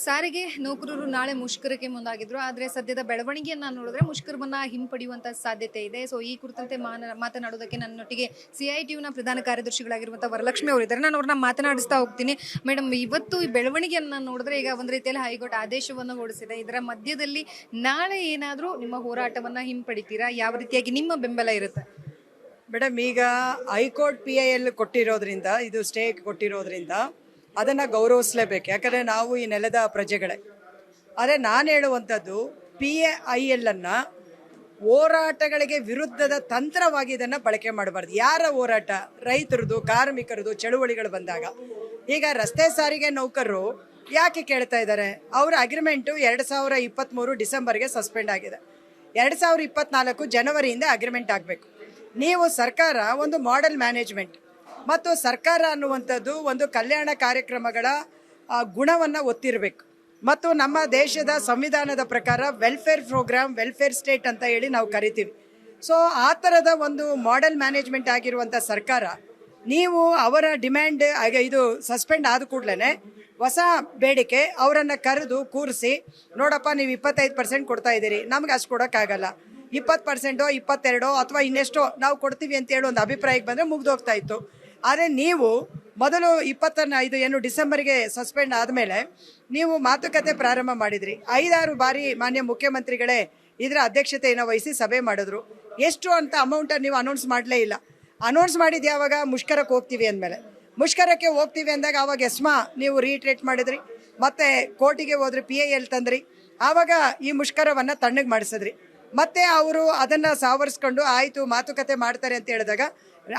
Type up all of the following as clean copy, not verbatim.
ಸಾರಿಗೆ ನೌಕರರು ನಾಳೆ ಮುಷ್ಕರಕ್ಕೆ ಮುಂದಾಗಿದ್ರು. ಆದರೆ ಸದ್ಯದ ಬೆಳವಣಿಗೆಯನ್ನ ನೋಡಿದ್ರೆ ಮುಷ್ಕರವನ್ನ ಹಿಂಪಡೆಯುವಂತ ಸಾಧ್ಯತೆ ಇದೆ. ಈ ಕುರಿತಂತೆ ಮಾತನಾಡೋದಕ್ಕೆ ನನ್ನೊಟ್ಟಿಗೆ ಸಿಐಟಿಯುನ ಪ್ರಧಾನ ಕಾರ್ಯದರ್ಶಿಗಳಾಗಿರುವಂತಹ ವರಲಕ್ಷ್ಮಿ ಅವರು ಇದ್ದಾರೆ. ನಾನು ಅವ್ರನ್ನ ಮಾತನಾಡಿಸ್ತಾ ಹೋಗ್ತೀನಿ. ಮೇಡಮ್, ಇವತ್ತು ಈ ಬೆಳವಣಿಗೆಯನ್ನ ನೋಡಿದ್ರೆ ಈಗ ಒಂದು ರೀತಿಯಲ್ಲಿ ಹೈಕೋರ್ಟ್ ಆದೇಶವನ್ನು ಹೊರಡಿಸಿದೆ. ಇದರ ಮಧ್ಯದಲ್ಲಿ ನಾಳೆ ಏನಾದರೂ ನಿಮ್ಮ ಹೋರಾಟವನ್ನ ಹಿಂಪಡಿತೀರಾ? ಯಾವ ರೀತಿಯಾಗಿ ನಿಮ್ಮ ಬೆಂಬಲ ಇರುತ್ತೆ? ಮೇಡಮ್, ಈಗ ಹೈಕೋರ್ಟ್ PIL ಕೊಟ್ಟಿರೋದ್ರಿಂದ, ಇದು ಸ್ಟೇ ಕೊಟ್ಟಿರೋದ್ರಿಂದ ಅದನ್ನು ಗೌರವಿಸಲೇಬೇಕು. ಯಾಕಂದರೆ ನಾವು ಈ ನೆಲದ ಪ್ರಜೆಗಳೇ. ಆದರೆ ನಾನು ಹೇಳುವಂಥದ್ದು, PIL ಅನ್ನು ಹೋರಾಟಗಳಿಗೆ ವಿರುದ್ಧದ ತಂತ್ರವಾಗಿ ಇದನ್ನು ಬಳಕೆ ಮಾಡಬಾರ್ದು. ಯಾರ ಹೋರಾಟ? ರೈತರದು, ಕಾರ್ಮಿಕರದು ಚಳುವಳಿಗಳು ಬಂದಾಗ. ಈಗ ರಸ್ತೆ ಸಾರಿಗೆ ನೌಕರರು ಯಾಕೆ ಕೇಳ್ತಾ ಇದ್ದಾರೆ? ಅವರ ಅಗ್ರಿಮೆಂಟು 2023 ಡಿಸೆಂಬರ್ಗೆ ಸಸ್ಪೆಂಡ್ ಆಗಿದೆ. 2024 ಜನವರಿಯಿಂದ ಅಗ್ರಿಮೆಂಟ್ ಆಗಬೇಕು. ನೀವು ಸರ್ಕಾರ ಒಂದು ಮಾಡೆಲ್ ಮ್ಯಾನೇಜ್ಮೆಂಟ್ ಮತ್ತು ಸರ್ಕಾರ ಅನ್ನುವಂಥದ್ದು ಒಂದು ಕಲ್ಯಾಣ ಕಾರ್ಯಕ್ರಮಗಳ ಗುಣವನ್ನು ಒತ್ತಿರಬೇಕು. ಮತ್ತು ನಮ್ಮ ದೇಶದ ಸಂವಿಧಾನದ ಪ್ರಕಾರ ವೆಲ್ಫೇರ್ ಪ್ರೋಗ್ರಾಮ್, ವೆಲ್ಫೇರ್ ಸ್ಟೇಟ್ ಅಂತ ಹೇಳಿ ನಾವು ಕರಿತೀವಿ. ಆ ಥರದ ಒಂದು ಮಾಡೆಲ್ ಮ್ಯಾನೇಜ್ಮೆಂಟ್ ಆಗಿರುವಂಥ ಸರ್ಕಾರ, ನೀವು ಅವರ ಡಿಮ್ಯಾಂಡ್ ಇದು ಸಸ್ಪೆಂಡ್ ಆದ ಕೂಡಲೇ ಹೊಸ ಬೇಡಿಕೆ ಅವರನ್ನು ಕರೆದು ಕೂರಿಸಿ, ನೋಡಪ್ಪ ನೀವು 25% ಕೊಡ್ತಾ ಇದ್ದೀರಿ, ನಮ್ಗೆ ಅಷ್ಟು ಕೊಡೋಕ್ಕಾಗಲ್ಲ, 20%, 22 ಅಥವಾ ಇನ್ನೆಷ್ಟೋ ನಾವು ಕೊಡ್ತೀವಿ ಅಂತ ಹೇಳಿ ಒಂದು ಅಭಿಪ್ರಾಯಕ್ಕೆ ಬಂದರೆ ಮುಗ್ದೋಗ್ತಾ ಇತ್ತು. ಆದರೆ ನೀವು ಮೊದಲು 25 ಏನು ಡಿಸೆಂಬರ್ಗೆ ಸಸ್ಪೆಂಡ್ ಆದಮೇಲೆ ನೀವು ಮಾತುಕತೆ ಪ್ರಾರಂಭ ಮಾಡಿದ್ರಿ. 5-6 ಬಾರಿ ಮಾನ್ಯ ಮುಖ್ಯಮಂತ್ರಿಗಳೇ ಇದರ ಅಧ್ಯಕ್ಷತೆಯನ್ನು ವಹಿಸಿ ಸಭೆ ಮಾಡಿದ್ರು. ಎಷ್ಟು ಅಂತ ಅಮೌಂಟನ್ನು ನೀವು ಅನೌನ್ಸ್ ಮಾಡಲೇ ಇಲ್ಲ. ಅನೌನ್ಸ್ ಮಾಡಿದ್ದು ಯಾವಾಗ? ಮುಷ್ಕರಕ್ಕೆ ಹೋಗ್ತೀವಿ ಅಂದಮೇಲೆ. ಮುಷ್ಕರಕ್ಕೆ ಹೋಗ್ತೀವಿ ಅಂದಾಗ ಆವಾಗ ಎಸ್ಮಾ ನೀವು ರೀಟ್ರೇಟ್ ಮಾಡಿದ್ರಿ, ಮತ್ತು ಕೋರ್ಟಿಗೆ ಹೋದ್ರಿ, PIL ತಂದ್ರಿ. ಆವಾಗ ಈ ಮುಷ್ಕರವನ್ನು ತಣ್ಣಗೆ ಮಾಡಿಸಿದ್ರಿ. ಮತ್ತೆ ಅವರು ಅದನ್ನು ಸಾವರಿಸ್ಕೊಂಡು ಆಯಿತು ಮಾತುಕತೆ ಮಾಡ್ತಾರೆ ಅಂತ ಹೇಳಿದಾಗ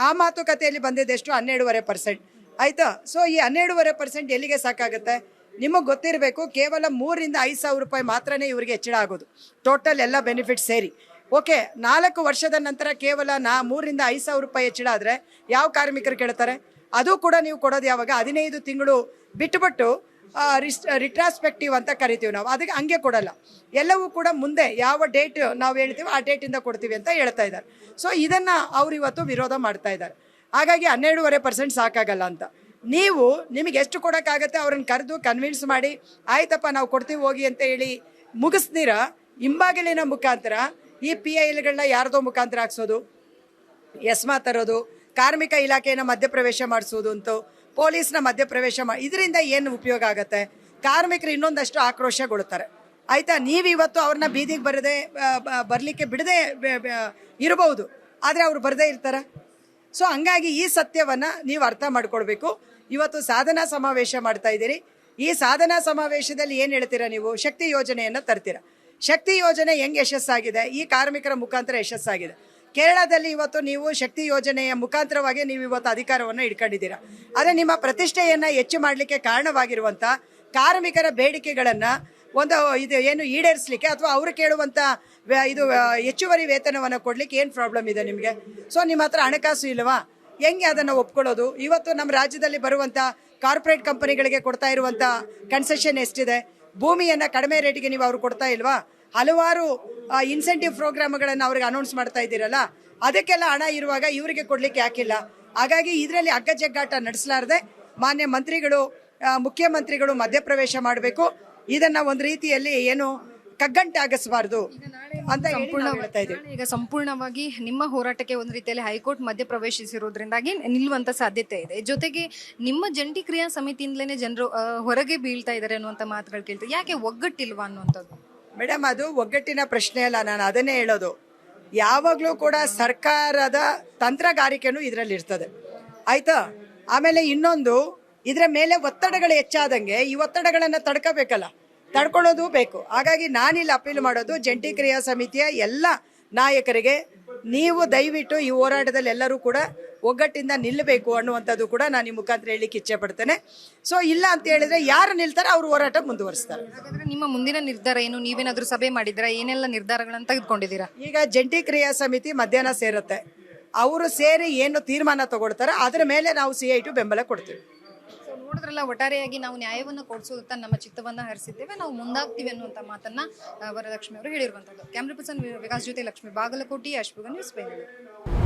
ಆ ಮಾತುಕತೆಯಲ್ಲಿ ಬಂದಿದ್ದೆಷ್ಟು? 12.5%. ಆಯಿತಾ? ಈ 12.5% ಎಲ್ಲಿಗೆ ಸಾಕಾಗುತ್ತೆ? ನಿಮಗೆ ಗೊತ್ತಿರಬೇಕು, ಕೇವಲ 3,000 5 ಸಾವಿರ ರೂಪಾಯಿ ಮಾತ್ರನೇ ಇವರಿಗೆ ಹೆಚ್ಚಳ ಆಗೋದು, ಟೋಟಲ್ ಎಲ್ಲ ಬೆನಿಫಿಟ್ ಸೇರಿ. ಓಕೆ, 4 ವರ್ಷದ ನಂತರ ಕೇವಲ 3,000 5 ಸಾವಿರ ರೂಪಾಯಿ ಹೆಚ್ಚಳ ಆದರೆ ಯಾವ ಕಾರ್ಮಿಕರು ಕೇಳ್ತಾರೆ? ಅದು ಕೂಡ ನೀವು ಕೊಡೋದು ಯಾವಾಗ? 15 ತಿಂಗಳು ಬಿಟ್ಟುಬಿಟ್ಟು ರಿಟ್ರಾಸ್ಪೆಕ್ಟಿವ್ ಅಂತ ಕರಿತೀವಿ ನಾವು. ಅದಕ್ಕೆ ಹಂಗೆ ಕೊಡಲ್ಲ, ಎಲ್ಲವೂ ಕೂಡ ಮುಂದೆ ಯಾವ ಡೇಟ್ ನಾವು ಹೇಳ್ತೀವಿ ಆ ಡೇಟಿಂದ ಕೊಡ್ತೀವಿ ಅಂತ ಹೇಳ್ತಾ ಇದ್ದಾರೆ. ಇದನ್ನು ಅವರು ಇವತ್ತು ವಿರೋಧ ಮಾಡ್ತಾ ಇದ್ದಾರೆ. ಹಾಗಾಗಿ 12.5% ಸಾಕಾಗಲ್ಲ ಅಂತ ನೀವು ನಿಮಗೆ ಎಷ್ಟು ಕೊಡೋಕ್ಕಾಗತ್ತೆ ಅವ್ರನ್ನ ಕರೆದು ಕನ್ವಿನ್ಸ್ ಮಾಡಿ, ಆಯ್ತಪ್ಪ ನಾವು ಕೊಡ್ತೀವಿ ಹೋಗಿ ಅಂತ ಹೇಳಿ ಮುಗಿಸ್ದಿರ ಹಿಂಬಾಗಿಲಿನ ಮುಖಾಂತರ ಈ PILಗಳನ್ನ ಯಾರ್ದೋ ಮುಖಾಂತರ ಹಾಕ್ಸೋದು, ಎಸ್ಮಾ ತರೋದು, ಕಾರ್ಮಿಕ ಇಲಾಖೆಯನ್ನು ಮಧ್ಯಪ್ರವೇಶ ಮಾಡಿಸೋದು ಅಂತೂ, ಪೊಲೀಸ್ನ ಮಧ್ಯಪ್ರವೇಶ ಇದರಿಂದ ಏನು ಉಪಯೋಗ ಆಗುತ್ತೆ? ಕಾರ್ಮಿಕರು ಇನ್ನೊಂದಷ್ಟು ಆಕ್ರೋಶಗೊಳ್ತಾರೆ. ಆಯಿತಾ? ನೀವಿವತ್ತು ಅವ್ರನ್ನ ಬೀದಿಗೆ ಬರಲಿಕ್ಕೆ ಬಿಡದೆ ಇರಬಹುದು, ಆದರೆ ಅವ್ರು ಬರದೇ ಇರ್ತಾರೆ. ಹಂಗಾಗಿ ಈ ಸತ್ಯವನ್ನು ನೀವು ಅರ್ಥ ಮಾಡ್ಕೊಳ್ಬೇಕು. ಇವತ್ತು ಸಾಧನಾ ಸಮಾವೇಶ ಮಾಡ್ತಾ ಇದ್ದೀರಿ. ಈ ಸಾಧನಾ ಸಮಾವೇಶದಲ್ಲಿ ಏನು ಹೇಳ್ತೀರಾ? ನೀವು ಶಕ್ತಿ ಯೋಜನೆಯನ್ನು ತರ್ತೀರಾ. ಶಕ್ತಿ ಯೋಜನೆ ಹೆಂಗೆ ಯಶಸ್ಸಾಗಿದೆ? ಈ ಕಾರ್ಮಿಕರ ಮುಖಾಂತರ ಯಶಸ್ಸಾಗಿದೆ. ಕೇರಳದಲ್ಲಿ ಇವತ್ತು ನೀವು ಶಕ್ತಿ ಯೋಜನೆಯ ಮುಖಾಂತರವಾಗಿ ನೀವು ಇವತ್ತು ಅಧಿಕಾರವನ್ನು ಇಟ್ಕೊಂಡಿದ್ದೀರಾ. ಆದರೆ ನಿಮ್ಮ ಪ್ರತಿಷ್ಠೆಯನ್ನು ಹೆಚ್ಚು ಮಾಡಲಿಕ್ಕೆ ಕಾರಣವಾಗಿರುವಂಥ ಕಾರ್ಮಿಕರ ಬೇಡಿಕೆಗಳನ್ನು ಇದು ಏನು ಈಡೇರಿಸಲಿಕ್ಕೆ ಅಥವಾ ಅವರು ಕೇಳುವಂಥ ಇದು ಹೆಚ್ಚುವರಿ ವೇತನವನ್ನು ಕೊಡಲಿಕ್ಕೆ ಏನು ಪ್ರಾಬ್ಲಮ್ ಇದೆ ನಿಮಗೆ? ನಿಮ್ಮ ಹತ್ರ ಹಣಕಾಸು ಇಲ್ಲವಾ? ಹೆಂಗೆ ಅದನ್ನು ಒಪ್ಕೊಳ್ಳೋದು? ಇವತ್ತು ನಮ್ಮ ರಾಜ್ಯದಲ್ಲಿ ಬರುವಂಥ ಕಾರ್ಪೊರೇಟ್ ಕಂಪನಿಗಳಿಗೆ ಕೊಡ್ತಾ ಇರುವಂಥ ಕನ್ಸೆಷನ್ ಎಷ್ಟಿದೆ? ಭೂಮಿಯನ್ನು ಕಡಿಮೆ ರೇಟಿಗೆ ನೀವು ಅವ್ರು ಕೊಡ್ತಾ ಇಲ್ವಾ? ಹಲವಾರು ಇನ್ಸೆಂಟಿವ್ ಪ್ರೋಗ್ರಾಮ್ಗಳನ್ನು ಅವ್ರಿಗೆ ಅನೌನ್ಸ್ ಮಾಡ್ತಾ ಇದ್ದೀರಲ್ಲ, ಅದಕ್ಕೆಲ್ಲ ಹಣ ಇರುವಾಗ ಇವರಿಗೆ ಕೊಡಲಿಕ್ಕೆ ಯಾಕಿಲ್ಲ? ಹಾಗಾಗಿ ಇದರಲ್ಲಿ ಅಗ್ಗಜಗ್ಗಾಟ ನಡೆಸಲಾರದೆ ಮಾನ್ಯ ಮಂತ್ರಿಗಳು, ಮುಖ್ಯಮಂತ್ರಿಗಳು ಮಧ್ಯಪ್ರವೇಶ ಮಾಡಬೇಕು. ಇದನ್ನು ಒಂದು ರೀತಿಯಲ್ಲಿ ಏನು ಕಗ್ಗಂಟಾಗಿಸಬಾರ್ದು ಅಂತ ಹೇಳ್ತಾ ಇದ್ದೀವಿ. ಈಗ ಸಂಪೂರ್ಣವಾಗಿ ನಿಮ್ಮ ಹೋರಾಟಕ್ಕೆ ಒಂದು ರೀತಿಯಲ್ಲಿ ಹೈಕೋರ್ಟ್ ಮಧ್ಯಪ್ರವೇಶಿಸಿರೋದ್ರಿಂದಾಗಿ ನಿಲ್ಲುವಂತ ಸಾಧ್ಯತೆ ಇದೆ. ಜೊತೆಗೆ ನಿಮ್ಮ ಜಂಟಿ ಕ್ರಿಯಾ ಸಮಿತಿಯಿಂದಲೇ ಜನರು ಹೊರಗೆ ಬೀಳ್ತಾ ಇದ್ದಾರೆ ಅನ್ನುವಂಥ ಮಾತುಗಳು ಕೇಳ್ತಾರೆ. ಯಾಕೆ ಒಗ್ಗಟ್ಟಿಲ್ವಾ ಅನ್ನುವಂಥದ್ದು? ಮೇಡಮ್, ಅದು ಒಗ್ಗಟ್ಟಿನ ಪ್ರಶ್ನೆ ಅಲ್ಲ, ನಾನು ಅದನ್ನೇ ಹೇಳೋದು. ಯಾವಾಗಲೂ ಕೂಡ ಸರ್ಕಾರದ ತಂತ್ರಗಾರಿಕೆನೂ ಇದರಲ್ಲಿ ಇರ್ತದೆ. ಆಯಿತಾ? ಆಮೇಲೆ ಇನ್ನೊಂದು, ಇದರ ಮೇಲೆ ಒತ್ತಡಗಳು ಹೆಚ್ಚಾದಂಗೆ ಈ ಒತ್ತಡಗಳನ್ನು ತಡ್ಕೋಬೇಕಲ್ಲ, ತಡ್ಕೊಳ್ಳೋದು ಬೇಕು. ಹಾಗಾಗಿ ನಾನಿಲ್ಲಿ ಅಪೀಲ್ ಮಾಡೋದು ಜಂಟಿ ಕ್ರಿಯಾ ಸಮಿತಿಯ ಎಲ್ಲ ನಾಯಕರಿಗೆ, ನೀವು ದಯವಿಟ್ಟು ಈ ಹೋರಾಟದಲ್ಲಿ ಎಲ್ಲರೂ ಕೂಡ ಒಗ್ಗಟ್ಟಿಂದ ನಿಲ್ಲಬೇಕು ಅನ್ನುವಂಥದ್ದು ಕೂಡ ನಾನು ಈ ಮುಖಾಂತರ ಹೇಳಲಿಕ್ಕೆ ಇಚ್ಛೆ ಪಡ್ತೇನೆ. ಇಲ್ಲ ಅಂತ ಹೇಳಿದ್ರೆ ಯಾರು ನಿಲ್ತಾರೆ ಅವರು ಹೋರಾಟ ಮುಂದುವರಿಸ್ತಾರೆ. ಹಾಗಾದ್ರೆ ನಿಮ್ಮ ಮುಂದಿನ ನಿರ್ಧಾರ ಏನು? ನೀವೇನಾದ್ರೂ ಸಭೆ ಮಾಡಿದ್ದೀರಾ? ಏನೆಲ್ಲ ನಿರ್ಧಾರಗಳನ್ನು ತೆಗೆದುಕೊಂಡಿದ್ದೀರಾ? ಈಗ ಜಂಟಿ ಕ್ರಿಯಾ ಸಮಿತಿ ಮಧ್ಯಾಹ್ನ ಸೇರುತ್ತೆ. ಅವರು ಸೇರಿ ಏನು ತೀರ್ಮಾನ ತಗೊಳ್ತಾರೆ ಅದರ ಮೇಲೆ ನಾವು CITU ಬೆಂಬಲ ಕೊಡ್ತೀವಿ. ನೋಡಿದ್ರಲ್ಲ, ಒಟ್ಟಾರೆಯಾಗಿ ನಾವು ನ್ಯಾಯವನ್ನು ಕೊಡಿಸೋದಕ್ಕೆ ನಮ್ಮ ಚಿತ್ತವನ್ನ ಹರಿಸಿದ್ದೇವೆ, ನಾವು ಮುಂದಾಗ್ತೀವಿ ಅನ್ನುವಂಥ ಮಾತನ್ನ ವರಲಕ್ಷ್ಮಿ ಅವರು ಹೇಳಿರುವಂಥದ್ದು. ಕ್ಯಾಮ್ರಾ ಪರ್ಸನ್ ವಿಕಾಸ್ ಜೊತೆ ಲಕ್ಷ್ಮಿ ಬಾಗಲಕೋಟೆ, ಅಶ್ವಗ ನ್ಯೂಸ್ ಬೆಂಗಳೂರು.